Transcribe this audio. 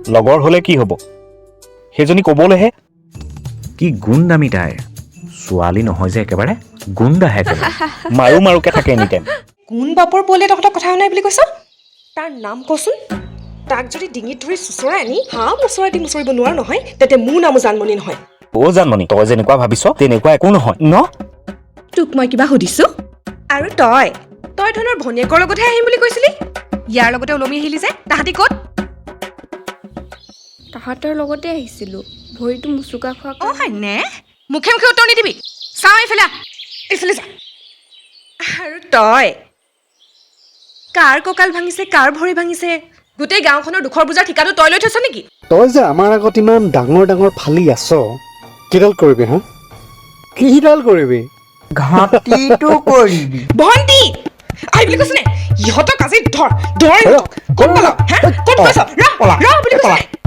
লগৰ হ'লে কি হ'ব সেইজনী ক'বলৈহে কি গুণ্ডামি তাইৰ ছোৱালী নহয় যে একেবাৰে গুণ্ডাহে একেবাৰে মাৰো মাৰোকে থাকে এনি টাইম কোন বাপৰ পোৱালি তহঁতৰ কথা নাই বুলি কৈছ তাৰ নাম কচোন তাক যদি ডিঙিত ধৰি চুচৰাই আনি হাঁহ মুচৰাই দি মুচৰিব নোৱাৰ নহয় তেন্তে মোৰ নামো জানমণি নহয় অ' জানমণি তই যেনেকুৱা ভাবিছ তেনেকুৱা একো নহয় ন তোক মই কিবা সুধিছো আৰু তই ধনৰ ভনীয়েকৰ লগতহে আহিম বুলি কৈছিলি ইয়াৰ লগতে ওলমি আহিলি যে তাহাঁতি ক'ত তাহাঁতৰ লগতে আহিছিলোঁ ভৰিটো মুচুকা খোৱা অ হয়নে মুখে মুখে উত্তৰ নিদিবি চাওঁ এইফালে যা আৰু তই কাৰ কঁকাল ভাঙিছে কাৰ ভৰি ভাঙিছে গোটেই গাঁওখনৰ দুখৰ বুজাৰ ঠিকাটো তই লৈ থৈছ নেকি তই যে আমাৰ আগত ইমান ডাঙৰ ডাঙৰ ফালি আছ কিডাল কৰিবি হা কিডাল কৰিবি ঘাটিটো কৰিবি ভণ্টি আহি বুলি কৈছে নে ইহঁতক আজি ধৰ ক'ত পাল হা ক'ত কৈছ ৰ বুলি কৈছে